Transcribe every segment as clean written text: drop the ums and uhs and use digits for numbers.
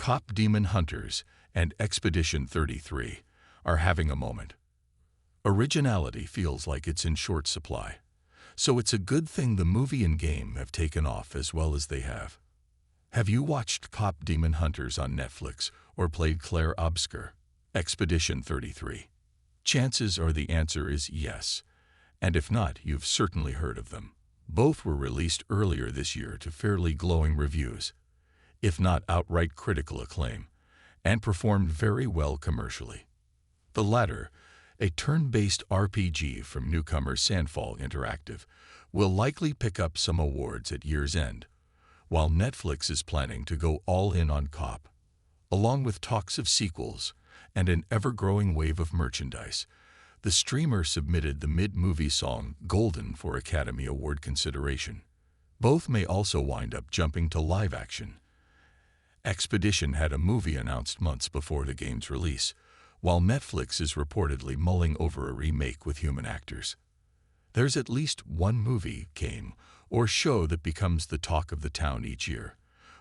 Cop Demon Hunters and Expedition 33 are having a moment. Originality feels like it's in short supply, so it's a good thing the movie and game have taken off as well as they have. Have you watched Cop Demon Hunters on Netflix or played Clair Obscur, Expedition 33? Chances are the answer is yes, and if not, you've certainly heard of them. Both were released earlier this year to fairly glowing reviews, if not outright critical acclaim, and performed very well commercially. The latter, a turn-based RPG from newcomer Sandfall Interactive, will likely pick up some awards at year's end, while Netflix is planning to go all in on Cop. Along with talks of sequels and an ever-growing wave of merchandise, the streamer submitted the mid-movie song Golden for Academy Award consideration. Both may also wind up jumping to live action. Expedition had a movie announced months before the game's release, while Netflix is reportedly mulling over a remake with human actors. There's at least one movie, game, or show that becomes the talk of the town each year,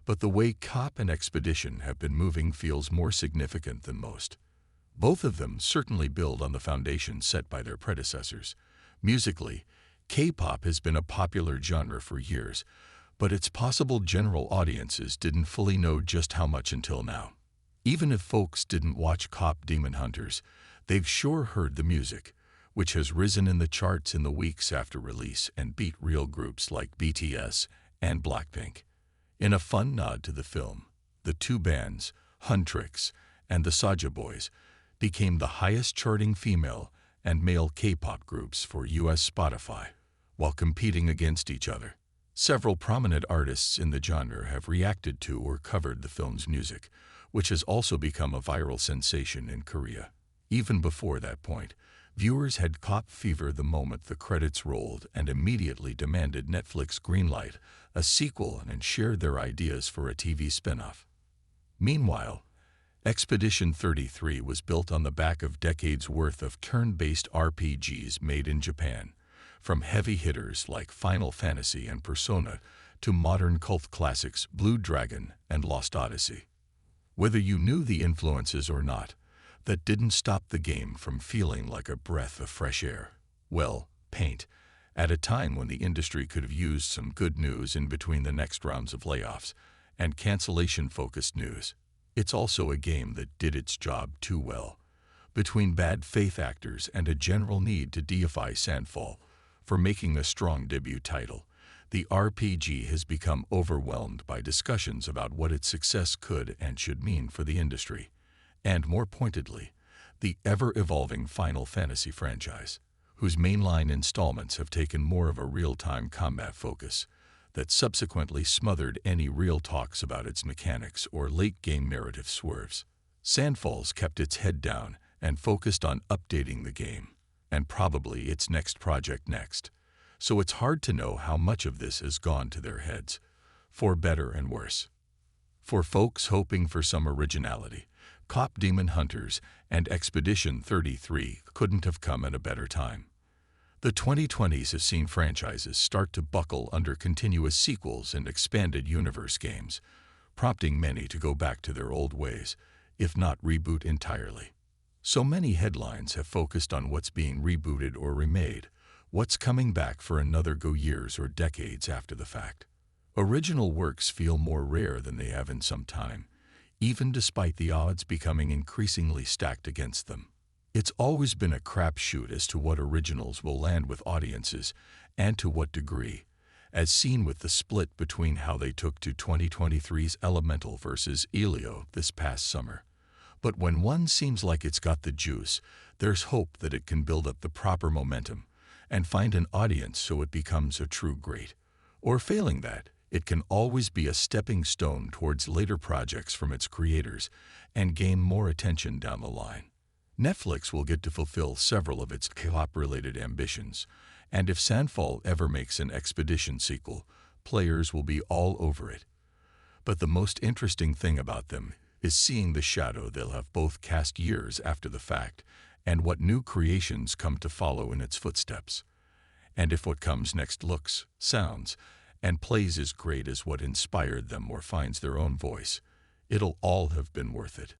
but the way Cop and Expedition have been moving feels more significant than most. Both of them certainly build on the foundation set by their predecessors. Musically, K-pop has been a popular genre for years, but its possible general audiences didn't fully know just how much until now. Even if folks didn't watch Cop Demon Hunters, they've sure heard the music, which has risen in the charts in the weeks after release and beat real groups like BTS and Blackpink. In a fun nod to the film, the two bands, Huntrix and the Saja Boys, became the highest-charting female and male K-pop groups for US Spotify, while competing against each other. Several prominent artists in the genre have reacted to or covered the film's music, which has also become a viral sensation in Korea. Even before that point, viewers had cop fever the moment the credits rolled and immediately demanded Netflix greenlight a sequel and shared their ideas for a TV spin-off. Meanwhile, Expedition 33 was built on the back of decades' worth of turn-based RPGs made in Japan, from heavy hitters like Final Fantasy and Persona to modern cult classics Blue Dragon and Lost Odyssey. Whether you knew the influences or not, that didn't stop the game from feeling like a breath of fresh air. Well, paint, at a time when the industry could have used some good news in between the next rounds of layoffs and cancellation-focused news. It's also a game that did its job too well. Between bad faith actors and a general need to deify Sandfall for making a strong debut title, the RPG has become overwhelmed by discussions about what its success could and should mean for the industry, and more pointedly, the ever-evolving Final Fantasy franchise, whose mainline installments have taken more of a real-time combat focus that subsequently smothered any real talks about its mechanics or late-game narrative swerves. Sandfall's kept its head down and focused on updating the game, and probably its next project next, so it's hard to know how much of this has gone to their heads, for better and worse. For folks hoping for some originality, Cop Demon Hunters and Expedition 33 couldn't have come at a better time. The 2020s have seen franchises start to buckle under continuous sequels and expanded universe games, prompting many to go back to their old ways, if not reboot entirely. So many headlines have focused on what's being rebooted or remade, what's coming back for another go years or decades after the fact. Original works feel more rare than they have in some time, even despite the odds becoming increasingly stacked against them. It's always been a crapshoot as to what originals will land with audiences and to what degree, as seen with the split between how they took to 2023's Elemental versus Elio this past summer. But when one seems like it's got the juice, there's hope that it can build up the proper momentum and find an audience so it becomes a true great. Or failing that, it can always be a stepping stone towards later projects from its creators and gain more attention down the line. Netflix will get to fulfill several of its K-pop-related ambitions, and if Sandfall ever makes an Expedition sequel, players will be all over it. But the most interesting thing about them is seeing the shadow they'll have both cast years after the fact and what new creations come to follow in its footsteps. And if what comes next looks, sounds, and plays as great as what inspired them or finds their own voice, It'll all have been worth it.